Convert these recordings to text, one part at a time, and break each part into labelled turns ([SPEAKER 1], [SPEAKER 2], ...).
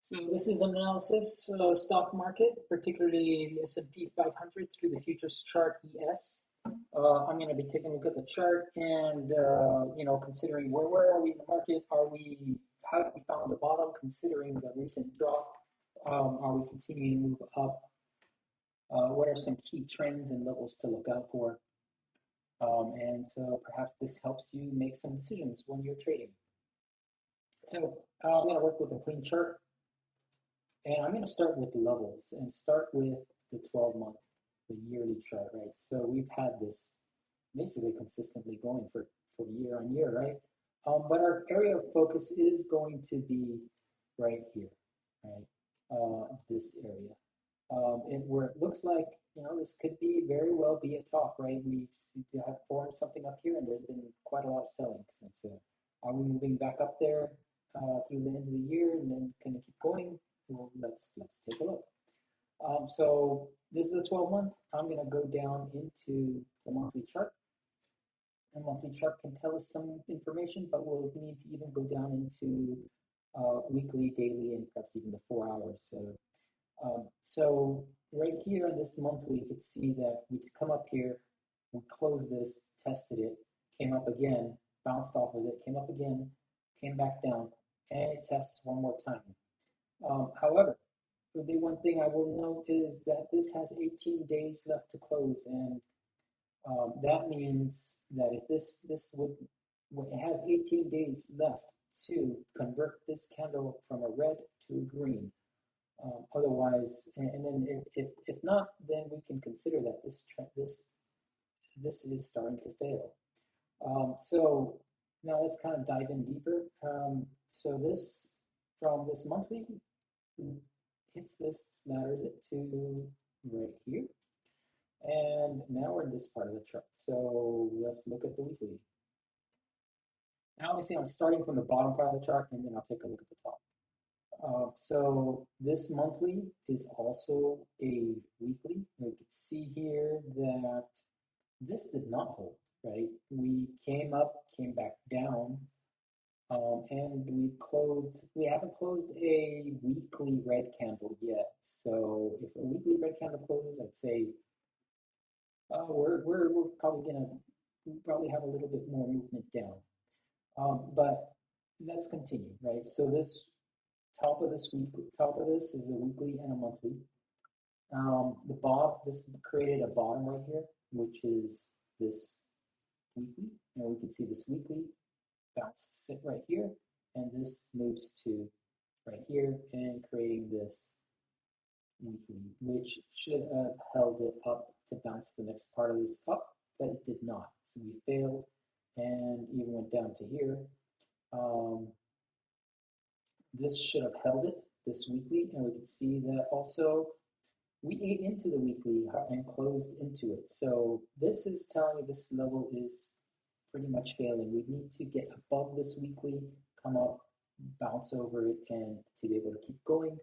[SPEAKER 1] So this is an analysis stock market, particularly the S&P 500 through the futures chart ES. I'm going to be taking a look at the chart and considering where are we in the market? Have we found the bottom? Considering the recent drop, are we continuing to move up? What are some key trends and levels to look out for? And so perhaps this helps you make some decisions when you're trading. So I'm going to work with a clean chart. And I'm going to start with levels and start with the 12-month, the yearly chart, right? So we've had this basically consistently going for year on year, right? But our area of focus is going to be right here, right? This area. Where it looks like, this could very well be a top, right? We have formed something up here, and there's been quite a lot of selling since. Are we moving back up there through the end of the year, and then can it keep going? Well, let's take a look. So this is the 12-month. I'm going to go down into the monthly chart. The monthly chart can tell us some information, but we'll need to even go down into weekly, daily, and perhaps even the 4 hours. So right here in this monthly, you can see that we come up here, we closed this, tested it, came up again, bounced off of it, came up again, came back down, and it tests one more time. However, the one thing I will note is that this has 18 days left to close, and that means that if it has 18 days left to convert this candle from a red to a green. Otherwise, and then if not, then we can consider that this is starting to fail. So now let's kind of dive in deeper. So this from this monthly hits this, ladders it to right here. And now we're in this part of the chart. So let's look at the weekly. Now you see I'm starting from the bottom part of the chart, and then I'll take a look at the top. So this monthly is also a weekly. You can see here that this did not hold, right? We came up, came back down, and we haven't closed a weekly red candle yet. So if a weekly red candle closes, I'd say we're probably have a little bit more movement down. But let's continue, right? So this top of this is a weekly and a monthly. This created a bottom right here, which is this weekly, and we can see this weekly bounce sit right here, and this moves to right here and creating this weekly, which should have held it up to bounce the next part of this up, but it did not. So we failed and even went down to here. This should have held it, this weekly, and we can see that also we ate into the weekly and closed into it. So this is telling me this level is pretty much failing. We need to get above this weekly, come up, bounce over it, and to be able to keep going.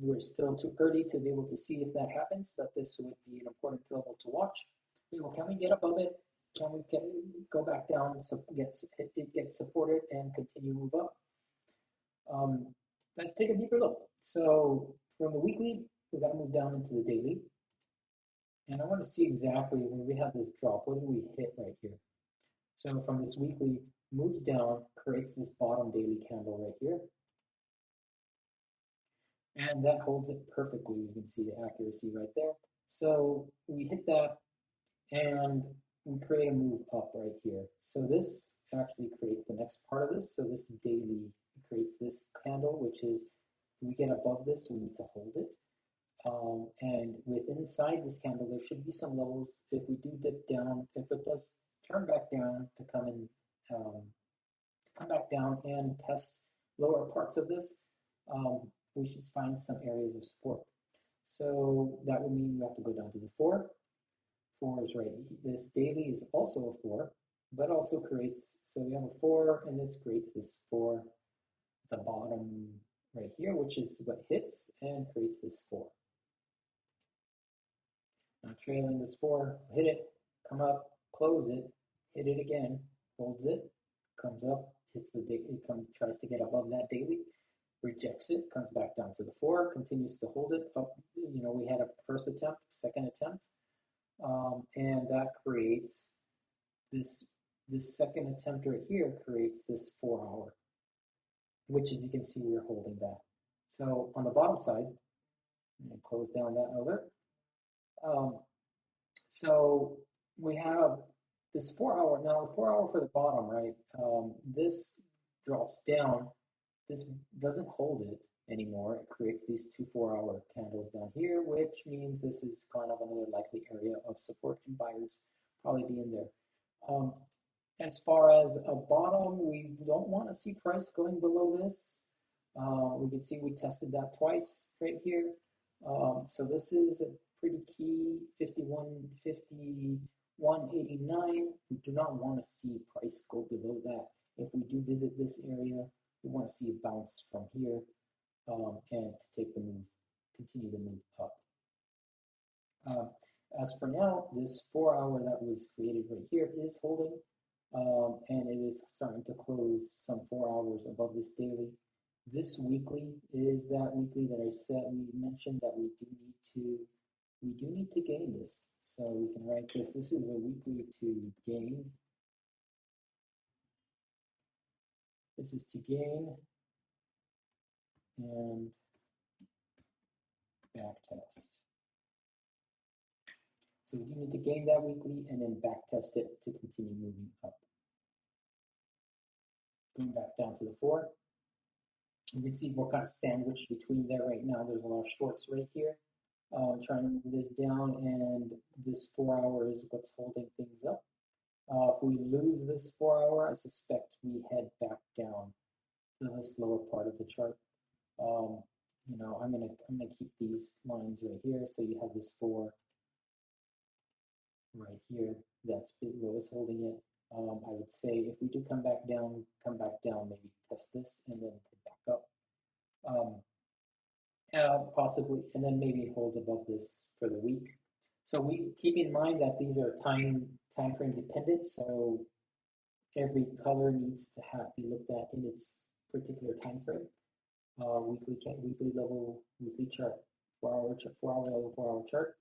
[SPEAKER 1] We're still too early to be able to see if that happens, but this would be an important level to watch. Can we get above it? Can we go back down so it gets supported and continue to move up? Let's take a deeper look. So from the weekly, we've got to move down into the daily. And I want to see exactly when we have this drop, what did we hit right here? So from this weekly, moves down, creates this bottom daily candle right here. And that holds it perfectly. You can see the accuracy right there. So we hit that, and we create a move up right here. So this actually creates the next part of this. So this daily creates this candle, which is, if we get above this, we need to hold it. And inside this candle, there should be some levels. If we do dip down, if it does turn back down to come back down and test lower parts of this, we should find some areas of support. So that would mean we have to go down to the 4. 4 is right. This daily is also a 4, but also creates, so we have a 4, and this creates this 4 at the bottom right here, which is what hits and creates this 4. Now trailing this 4, hit it, come up, close it, hit it again, holds it, comes up, hits the daily, tries to get above that daily, rejects it, comes back down to the 4, continues to hold it up. We had a first attempt, second attempt, and that creates this second attempt right here creates this 4-hour, which as you can see, we're holding that. So on the bottom side, I'm going to close down that alert. So we have this 4-hour. Now, the 4-hour for the bottom, right? This drops down. This doesn't hold it anymore. It creates these two 4-hour candles down here, which means this is kind of another likely area of support, and buyers probably be in there. As far as a bottom, we don't want to see price going below this. We can see we tested that twice right here. So this is a pretty key 51.89. We do not want to see price go below that. If we do visit this area, we want to see a bounce from here and to take the move, continue to move up. As for now, this 4-hour that was created right here is holding, and it is starting to close some 4 hours above this daily. This weekly is that weekly that I said we mentioned that we do need to gain this. So we can write this. This is a weekly to gain. This is to gain and back test. So we do need to gain that weekly and then back test it to continue moving up. Going back down to the 4. You can see we're kind of sandwiched between there right now. There's a lot of shorts right here. Trying to move this down, and this 4-hour is what's holding things up. If we lose this 4-hour, I suspect we head back down to this lower part of the chart. I'm gonna keep these lines right here. So you have this 4 right here. That's what is holding it. I would say if we do come back down, maybe test this and then head back up. Possibly, and then maybe hold above this for the week. So we keep in mind that these are time frame dependent. So every color needs to be looked at in its particular time frame. Weekly level, weekly chart, 4-hour level, 4-hour chart.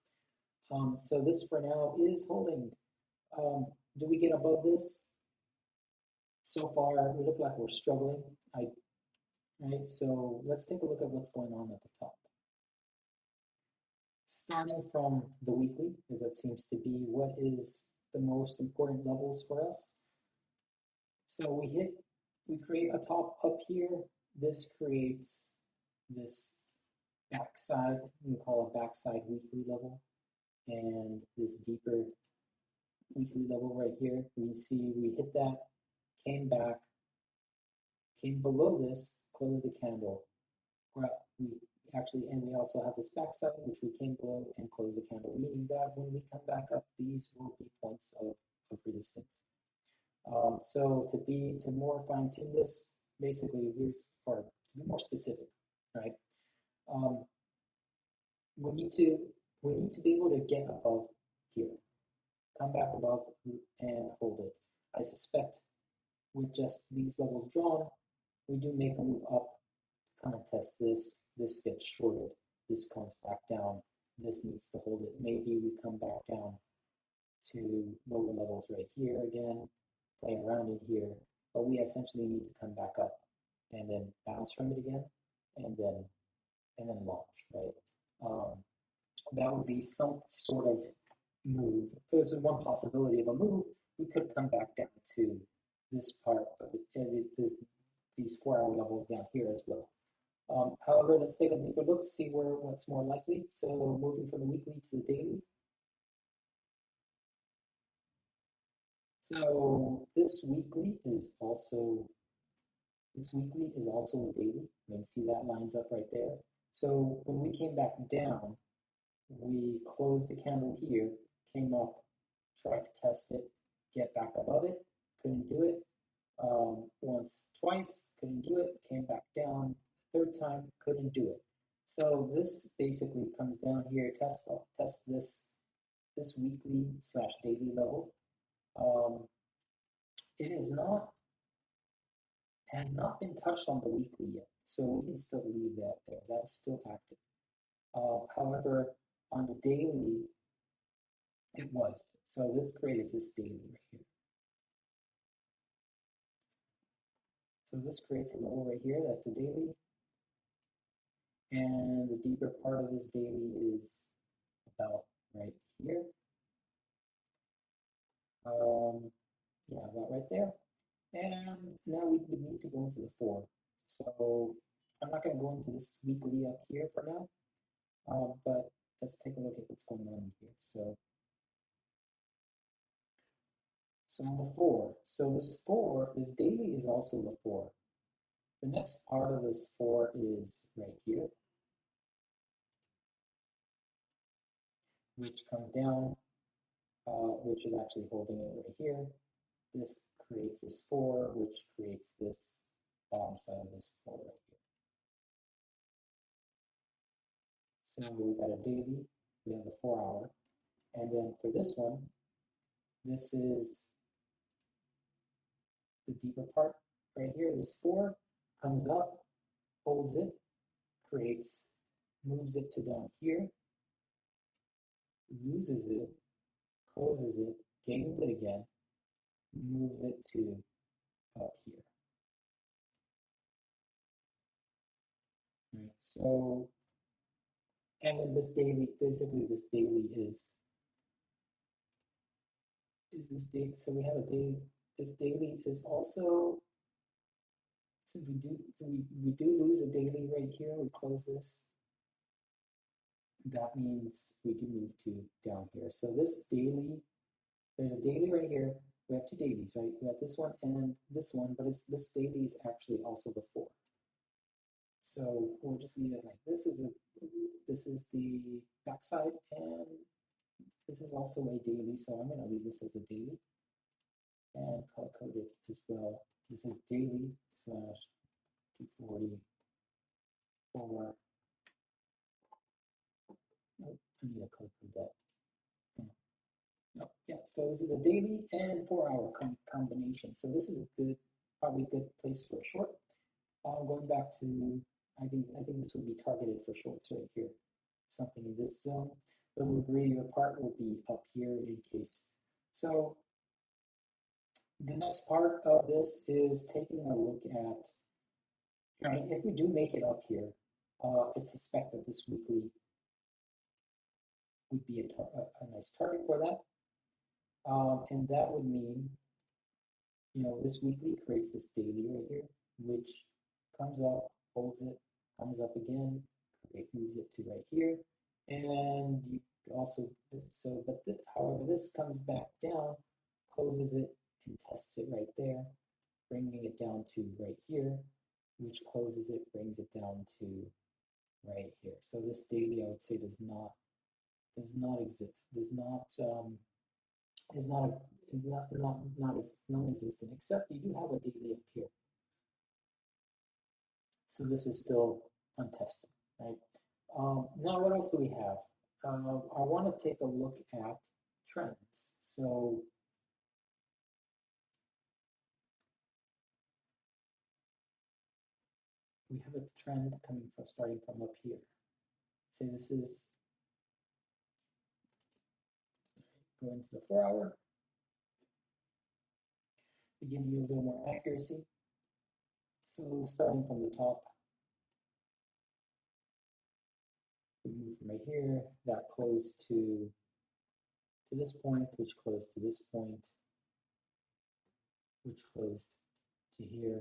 [SPEAKER 1] So this for now is holding. Do we get above this? So far, we look like we're struggling. Right, so let's take a look at what's going on at the top. Starting from the weekly, because that seems to be what is the most important levels for us. So we create a top up here. This creates this backside, we call it backside weekly level, and this deeper weekly level right here. We see we hit that, came back, came below this, closed the candle. And we also have this backside, which we came below and closed the candle, meaning that when we come back up, these will be points of resistance. So to more fine tune this, basically or to be more specific, right? We need to be able to get above here, come back above and hold it. I suspect with just these levels drawn, we do make a move up, kind of test this. This gets shorted. This comes back down. This needs to hold it. Maybe we come back down to lower levels right here again, play around in here, but we essentially need to come back up and then bounce from it again, and then launch, right? That would be some sort of move. This is one possibility of a move. We could come back down to this part of these 4-hour levels down here as well. However, let's take a deeper look to see what's more likely. So moving from the weekly to the daily. So this weekly is also a daily. You can see that lines up right there. So when we came back down, we closed the candle here, came up, tried to test it, get back above it, couldn't do it. Once, twice, couldn't do it, came back down, third time, couldn't do it. So this basically comes down here, test this weekly / daily level. It has not been touched on the weekly yet. So we can still leave that there. That's still active. However, on the daily, it was. So this creates this daily right here. So this creates a level right here. That's the daily. And the deeper part of this daily is about right here. Yeah, about right there. And now we would need to go into the 4. So I'm not going to go into this weekly up here for now, but let's take a look at what's going on here. So on the 4, so this 4, this daily is also the 4. The next part of this 4 is right here, which comes down, which is actually holding it right here. This creates this 4, which creates this bottom side of this 4 right here. So we got a daily, we have the 4 hour, and then for this one, this is the deeper part right here. This 4 comes up, holds it, creates, moves it to down here, loses it, closes it, gains it again, moves it to up here. Right. So, and then this daily, basically this daily is this daily. So we have a daily. This daily is also, since we do lose a daily right here, we close this. That means we do move to down here. So this daily, there's a daily right here. We have two dailies, right? We have this one and this one, but this daily is actually also the 4. So we'll just leave it like this. This is the backside, and this is also a daily. So I'm going to leave this as a daily and color code it as well. This is daily slash 240 4. Oh, I need to color code that. No, yeah, so this is a daily and 4-hour combination. So this is a good, probably a good place for a short. Going back to, I think this would be targeted for shorts right here. Something in this zone. The linear part will be up here in case. So the next part of this is taking a look at, right, if we do make it up here, it's suspected this weekly would be a nice target for that. And that would mean, this weekly creates this daily right here, which comes up, holds it, comes up again, moves it to right here. And you also, however, this comes back down, closes it, and tests it right there, bringing it down to right here, which closes it, brings it down to right here. So this daily, I would say, does not exist, is not a non-existent, except you do have a daily up here. So this is still untested, right? Now, what else do we have? I want to take a look at trends. So we have a trend coming from starting from up here. Say this is going to the 4-hour. To give you a little more accuracy. So starting from the top, we move from right here, that closed to this point, which closed to this point, which closed to here,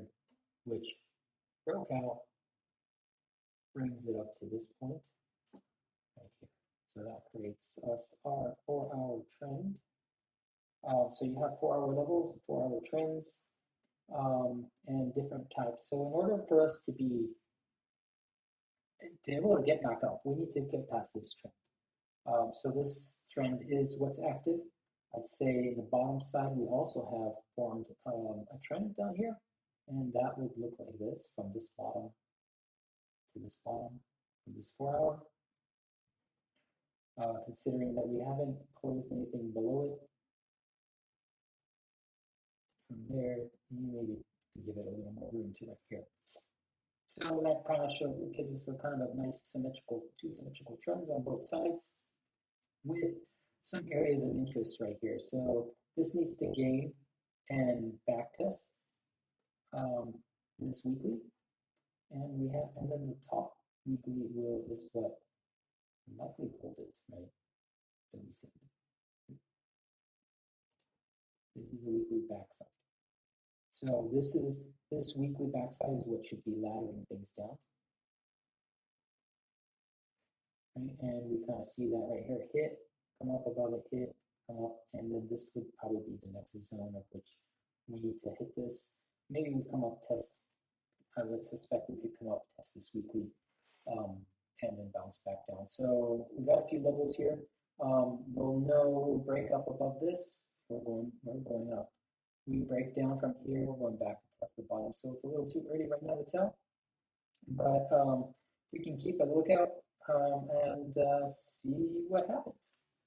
[SPEAKER 1] which broke out, brings it up to this point right here. So that creates us our 4-hour trend. So you have 4-hour levels, 4-hour trends, and different types. So in order for us to be able to get back up, we need to get past this trend. So this trend is what's active. I'd say the bottom side, we also have formed a trend down here, and that would look like this from this bottom to this bottom, from this 4-hour. Considering that we haven't closed anything below it, from there, you maybe give it a little more room to right here. So that kind of shows, gives us a kind of a nice symmetrical, two symmetrical trends on both sides with some areas of interest right here. So this needs to gain and back test um, this weekly, and we have, and then the top weekly will is what likely hold it, right? So we see this is the weekly backside. So this weekly backside is what should be laddering things down, right? And we kind of see that right here, hit, come up above it, hit, come up, and then this would probably be the next zone of which we need to hit this. Maybe we come up test. I would suspect we could come up test this weekly, um, and then bounce back down. So we got a few levels here. We'll know break up above this. We're going up. We break down from here. We're going back to test the bottom. So it's a little too early right now to tell, but we can keep a lookout and see what happens.